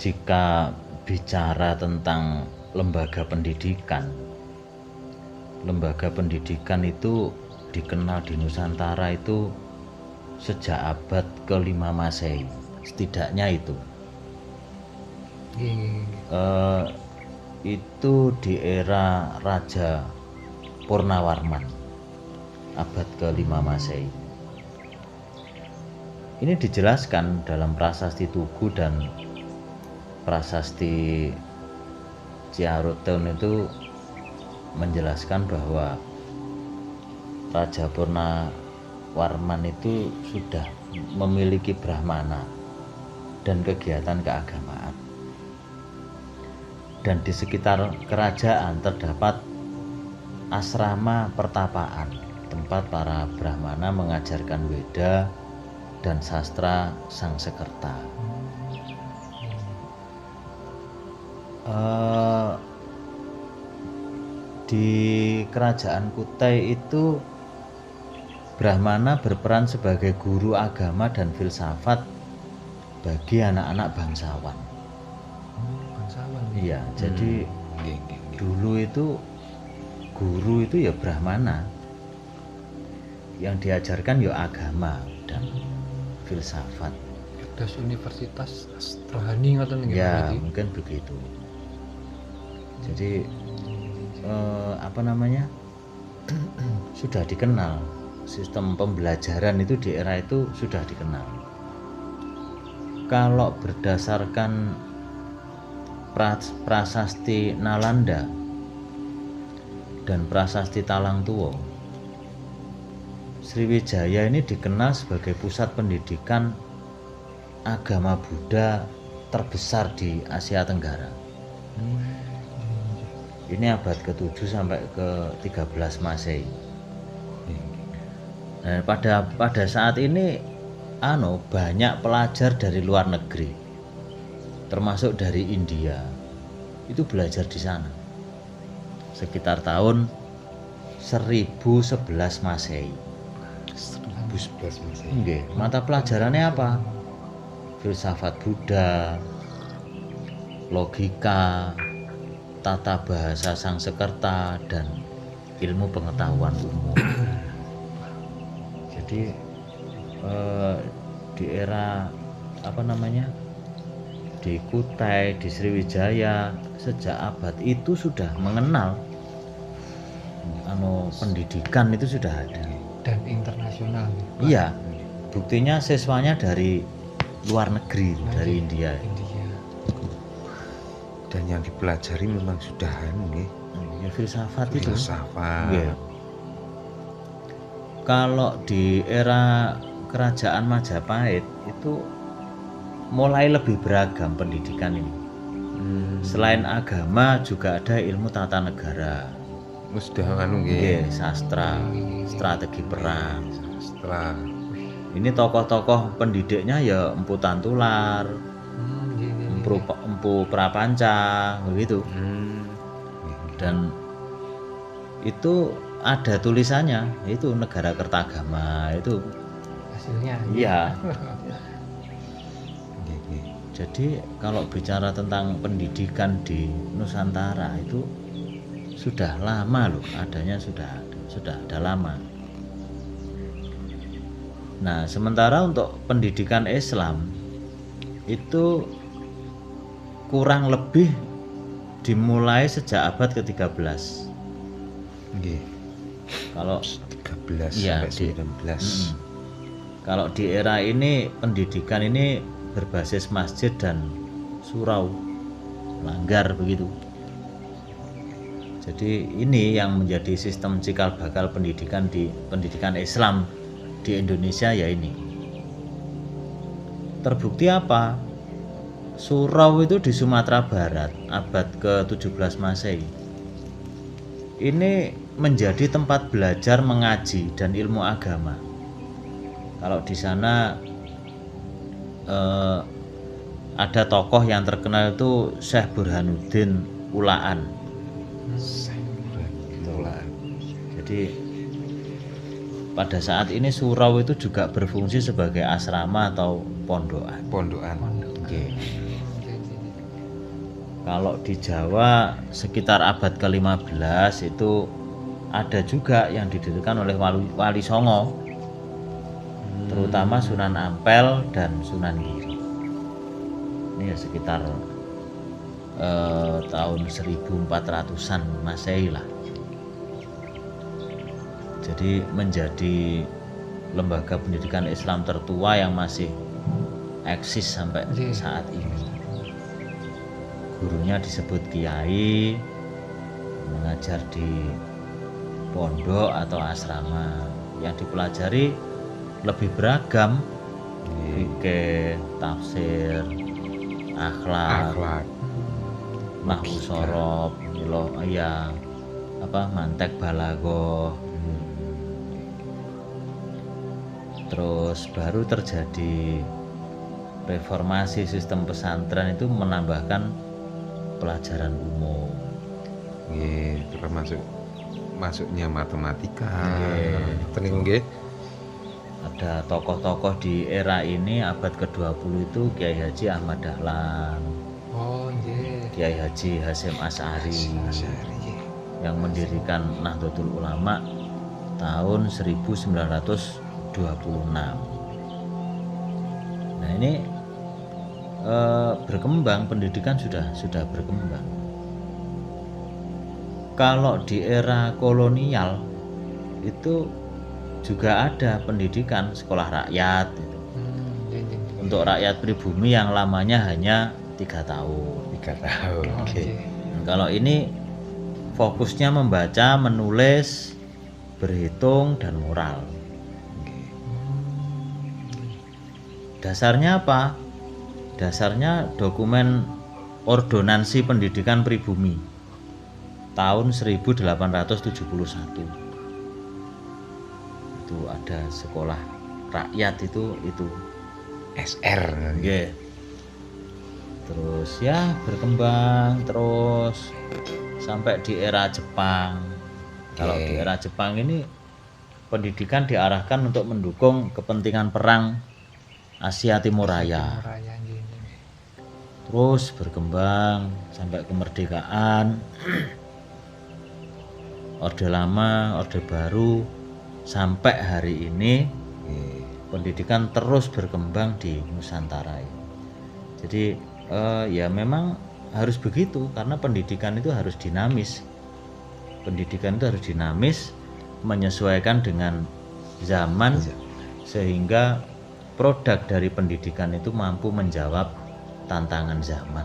jika bicara tentang lembaga pendidikan itu dikenal di Nusantara itu sejak abad ke-5 Masehi, setidaknya itu. Itu di era Raja Purnawarman, abad ke-5 Masehi. Ini dijelaskan dalam Prasasti Tugu dan Prasasti Ciaruteun itu menjelaskan bahwa Raja Purnawarman itu sudah memiliki brahmana dan kegiatan keagamaan. Dan di sekitar kerajaan terdapat asrama pertapaan, tempat para brahmana mengajarkan Weda dan sastra Sangsekerta. Di kerajaan Kutai itu brahmana berperan sebagai guru agama dan filsafat bagi anak-anak bangsawan. Iya, jadi dulu itu guru itu ya brahmana, yang diajarkan ya agama dan filsafat. Das Universitas Rohani ngoten nggih. Ya, mungkin begitu. Jadi sudah dikenal sistem pembelajaran itu di era itu sudah dikenal. Kalau berdasarkan Prasasti Nalanda dan Prasasti Talangtuo, Sriwijaya ini dikenal sebagai pusat pendidikan agama Buddha terbesar di Asia Tenggara. Ini abad ke-7 sampai ke-13 Masehi. Nah, pada saat ini banyak pelajar dari luar negeri, termasuk dari India, itu belajar di sana. Sekitar tahun 1011 Masehi. 1011 Masehi. Nggih, mata pelajarannya apa? Filsafat Buddha, logika, tata bahasa Sangsekerta, dan ilmu pengetahuan umum. Jadi di era di Kutai, di Sriwijaya, sejak abad itu sudah mengenal pendidikan itu sudah ada. Dan internasional. Iya, buktinya siswanya dari luar negeri, dari India. Dan yang dipelajari memang sudah Ya, filsafat itu. Filsafat. Kalau di era kerajaan Majapahit itu mulai lebih beragam pendidikan ini. Selain agama juga ada ilmu tata negara. Sudah Sastra, strategi perang. Sastra. Ini tokoh-tokoh pendidiknya ya Empu Tantular, Empu Prapanca, begitu. Dan itu ada tulisannya, itu Negara Kertagama itu. Hasilnya. Iya. Jadi kalau bicara tentang pendidikan di Nusantara itu sudah lama loh, adanya sudah ada lama. Nah, sementara untuk pendidikan Islam itu kurang lebih dimulai sejak abad ke-13. Kalau 13 ya, sampai 19. Kalau di era ini pendidikan ini berbasis masjid dan surau, langgar begitu. Jadi ini yang menjadi sistem cikal bakal pendidikan Islam di Indonesia ya ini. Terbukti apa? Surau itu di Sumatera Barat abad ke-17 Masehi. Ini menjadi tempat belajar mengaji dan ilmu agama. Kalau di sana ada tokoh yang terkenal itu Syekh Burhanuddin Ulaan. Jadi pada saat ini surau itu juga berfungsi sebagai asrama atau pondokan. Pondokan. Kalau di Jawa sekitar abad ke-15 itu ada juga yang didirikan oleh Wali Songo, terutama Sunan Ampel dan Sunan Giri. Ini ya sekitar tahun 1400-an Masehi lah. Jadi menjadi lembaga pendidikan Islam tertua yang masih eksis sampai saat ini. Gurunya disebut kiai, mengajar di pondok atau asrama. Yang dipelajari lebih beragam, fikih, tafsir, akhlak, nahwu sorof, mantek balaghah. Terus baru terjadi reformasi sistem pesantren itu menambahkan pelajaran umum. Termasuk masuknya matematika. Tenang nggih. Ada tokoh-tokoh di era ini abad ke-20 itu Kiai Haji Ahmad Dahlan, Oh nggih. Kiai Haji Hasyim Asy'ari yang mendirikan Nahdlatul Ulama tahun 1926. Nah ini berkembang, pendidikan sudah berkembang. Kalau di era kolonial itu juga ada pendidikan sekolah rakyat gitu. Untuk rakyat pribumi yang lamanya hanya 3 tahun. 3 tahun. Kalau ini fokusnya membaca, menulis, berhitung, dan moral. Dasarnya apa? Dasarnya dokumen Ordonansi Pendidikan Pribumi tahun 1871. Itu ada sekolah rakyat itu SR. yeah. Terus ya berkembang terus sampai di era Jepang. Kalau di era Jepang ini pendidikan diarahkan untuk mendukung kepentingan perang Asia Timur Raya. Terus berkembang sampai kemerdekaan. Orde Lama, Orde Baru, sampai hari ini pendidikan terus berkembang di Nusantara ini. Jadi ya memang harus begitu karena pendidikan itu harus dinamis. Pendidikan itu harus dinamis, menyesuaikan dengan zaman sehingga produk dari pendidikan itu mampu menjawab tantangan zaman.